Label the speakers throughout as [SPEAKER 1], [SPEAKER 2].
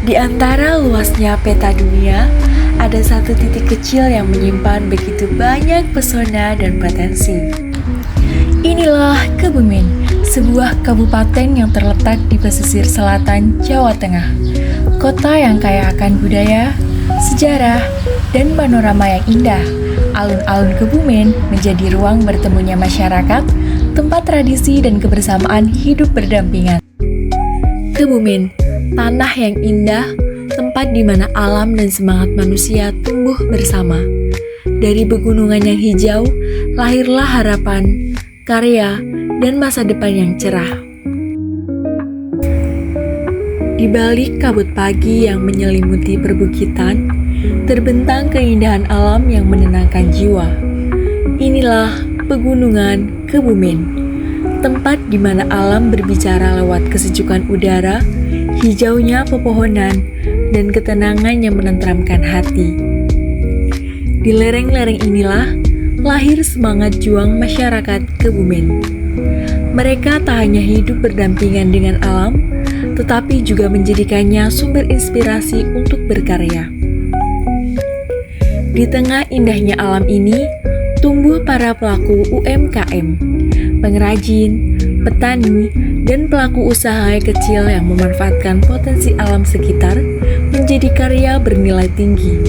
[SPEAKER 1] Di antara luasnya peta dunia, ada satu titik kecil yang menyimpan begitu banyak pesona dan potensi. Inilah Kebumen, sebuah kabupaten yang terletak di pesisir selatan Jawa Tengah. Kota yang kaya akan budaya, sejarah, dan panorama yang indah. Alun-alun Kebumen menjadi ruang bertemunya masyarakat, tempat tradisi dan kebersamaan hidup berdampingan. Kebumen, tanah yang indah, tempat di mana alam dan semangat manusia tumbuh bersama. Dari pegunungan yang hijau, lahirlah harapan, karya, dan masa depan yang cerah. Di balik kabut pagi yang menyelimuti perbukitan, terbentang keindahan alam yang menenangkan jiwa. Inilah Pegunungan Kebumen, tempat di mana alam berbicara lewat kesejukan udara, hijaunya pepohonan, dan ketenangan yang menenteramkan hati. Di lereng-lereng inilah lahir semangat juang masyarakat Kebumen. Mereka tak hanya hidup berdampingan dengan alam, tetapi juga menjadikannya sumber inspirasi untuk berkarya. Di tengah indahnya alam ini, tumbuh para pelaku UMKM, pengrajin, petani, dan pelaku usaha kecil yang memanfaatkan potensi alam sekitar menjadi karya bernilai tinggi.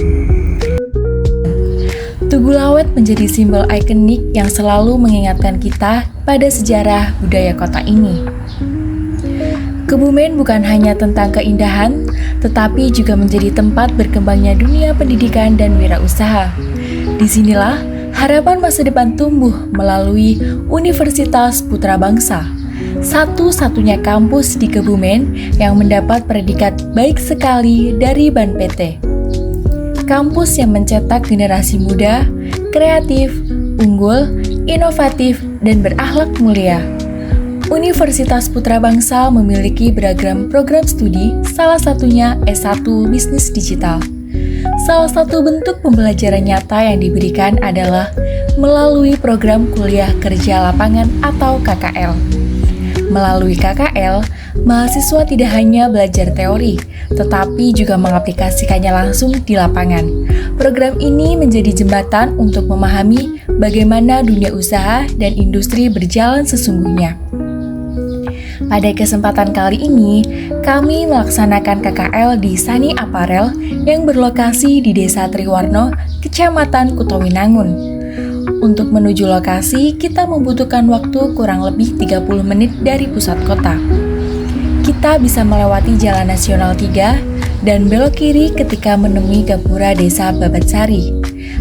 [SPEAKER 1] Tugu Lawet menjadi simbol ikonik yang selalu mengingatkan kita pada sejarah budaya kota ini. Kebumen bukan hanya tentang keindahan, tetapi juga menjadi tempat berkembangnya dunia pendidikan dan wirausaha. Disinilah harapan masa depan tumbuh melalui Universitas Putra Bangsa, satu-satunya kampus di Kebumen yang mendapat predikat baik sekali dari BAN PT. Kampus yang mencetak generasi muda, kreatif, unggul, inovatif, dan berakhlak mulia. Universitas Putra Bangsa memiliki beragam program studi, salah satunya S1 Bisnis Digital. Salah satu bentuk pembelajaran nyata yang diberikan adalah melalui program kuliah kerja lapangan atau KKL. Melalui KKL, mahasiswa tidak hanya belajar teori, tetapi juga mengaplikasikannya langsung di lapangan. Program ini menjadi jembatan untuk memahami bagaimana dunia usaha dan industri berjalan sesungguhnya. Pada kesempatan kali ini, kami melaksanakan KKL di Sani Apparel yang berlokasi di Desa Triwarno, Kecamatan Kutowinangun. Untuk menuju lokasi, kita membutuhkan waktu kurang lebih 30 menit dari pusat kota. Kita bisa melewati Jalan Nasional 3 dan belok kiri ketika menemui gapura Desa Babatsari.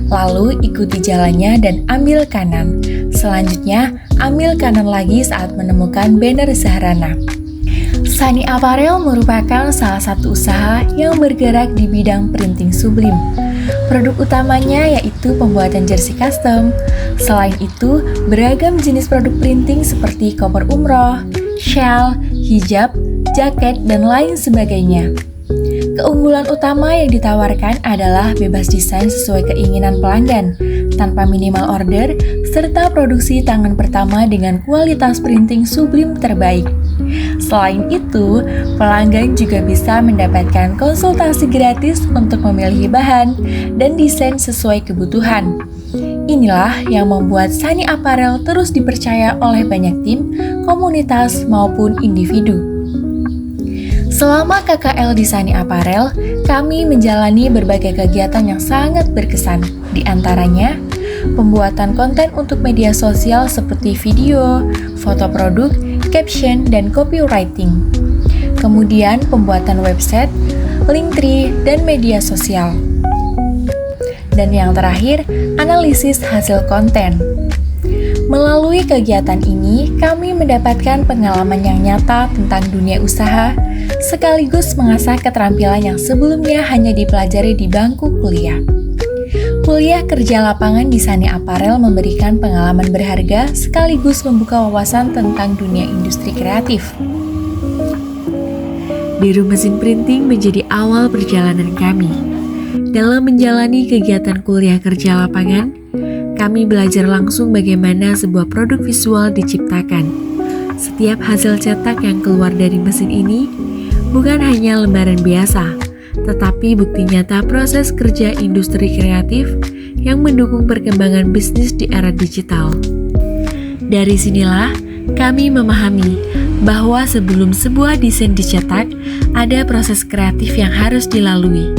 [SPEAKER 1] Lalu ikuti jalannya dan ambil kanan. Selanjutnya, ambil kanan lagi saat menemukan banner Zahrana. Sani Apparel merupakan salah satu usaha yang bergerak di bidang printing sublim. Produk utamanya yaitu pembuatan jersey custom. Selain itu, beragam jenis produk printing seperti koper umroh, shawl, hijab, jaket, dan lain sebagainya. Keunggulan utama yang ditawarkan adalah bebas desain sesuai keinginan pelanggan, tanpa minimal order, serta produksi tangan pertama dengan kualitas printing sublim terbaik. Selain itu, pelanggan juga bisa mendapatkan konsultasi gratis untuk memilih bahan dan desain sesuai kebutuhan. Inilah yang membuat Sani Apparel terus dipercaya oleh banyak tim, komunitas, maupun individu. Selama KKL di Sani Apparel, kami menjalani berbagai kegiatan yang sangat berkesan. Di antaranya, pembuatan konten untuk media sosial seperti video, foto produk, caption, dan copywriting. Kemudian pembuatan website, Linktree, dan media sosial. Dan yang terakhir, analisis hasil konten. Melalui kegiatan ini, kami mendapatkan pengalaman yang nyata tentang dunia usaha, sekaligus mengasah keterampilan yang sebelumnya hanya dipelajari di bangku kuliah. Kuliah kerja lapangan di Sani Apparel memberikan pengalaman berharga sekaligus membuka wawasan tentang dunia industri kreatif. Biru mesin printing menjadi awal perjalanan kami. Dalam menjalani kegiatan kuliah kerja lapangan, kami belajar langsung bagaimana sebuah produk visual diciptakan. Setiap hasil cetak yang keluar dari mesin ini bukan hanya lembaran biasa, tetapi bukti nyata proses kerja industri kreatif yang mendukung perkembangan bisnis di era digital. Dari sinilah kami memahami bahwa sebelum sebuah desain dicetak, ada proses kreatif yang harus dilalui.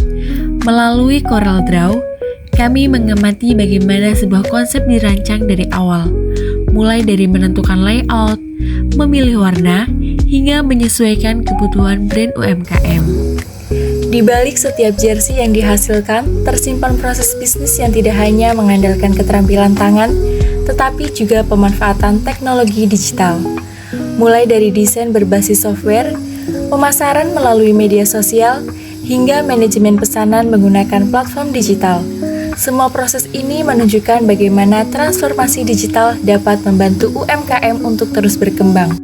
[SPEAKER 1] Melalui Corel Draw, kami mengamati bagaimana sebuah konsep dirancang dari awal, mulai dari menentukan layout, memilih warna, hingga menyesuaikan kebutuhan brand UMKM. Di balik setiap jersey yang dihasilkan, tersimpan proses bisnis yang tidak hanya mengandalkan keterampilan tangan, tetapi juga pemanfaatan teknologi digital. Mulai dari desain berbasis software, pemasaran melalui media sosial, hingga manajemen pesanan menggunakan platform digital. Semua proses ini menunjukkan bagaimana transformasi digital dapat membantu UMKM untuk terus berkembang.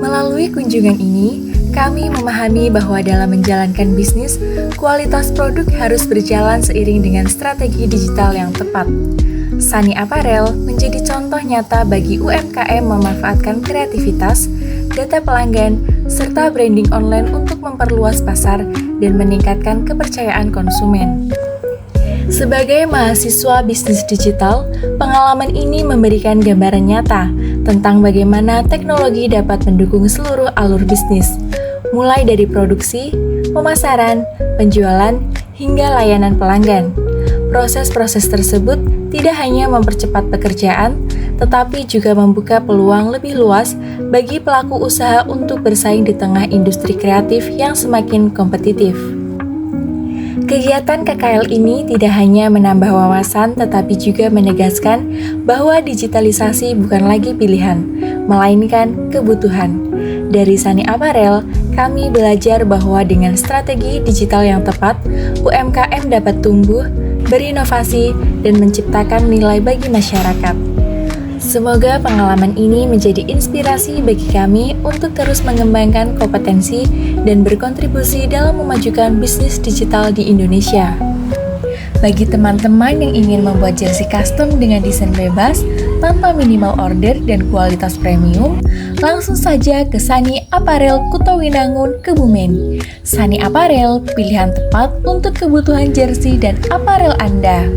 [SPEAKER 1] Melalui kunjungan ini, kami memahami bahwa dalam menjalankan bisnis, kualitas produk harus berjalan seiring dengan strategi digital yang tepat. Sunny Apparel menjadi contoh nyata bagi UMKM memanfaatkan kreativitas, data pelanggan, serta branding online untuk memperluas pasar dan meningkatkan kepercayaan konsumen. Sebagai mahasiswa bisnis digital, pengalaman ini memberikan gambaran nyata tentang bagaimana teknologi dapat mendukung seluruh alur bisnis, mulai dari produksi, pemasaran, penjualan, hingga layanan pelanggan. Proses-proses tersebut tidak hanya mempercepat pekerjaan, tetapi juga membuka peluang lebih luas bagi pelaku usaha untuk bersaing di tengah industri kreatif yang semakin kompetitif. Kegiatan KKL ini tidak hanya menambah wawasan, tetapi juga menegaskan bahwa digitalisasi bukan lagi pilihan, melainkan kebutuhan. Dari Sunny Apparel, kami belajar bahwa dengan strategi digital yang tepat, UMKM dapat tumbuh, berinovasi, dan menciptakan nilai bagi masyarakat. Semoga pengalaman ini menjadi inspirasi bagi kami untuk terus mengembangkan kompetensi dan berkontribusi dalam memajukan bisnis digital di Indonesia. Bagi teman-teman yang ingin membuat jersey custom dengan desain bebas, tanpa minimal order dan kualitas premium, langsung saja ke Sunny Apparel Kutowinangun, Kebumen. Sunny Apparel, pilihan tepat untuk kebutuhan jersey dan apparel Anda.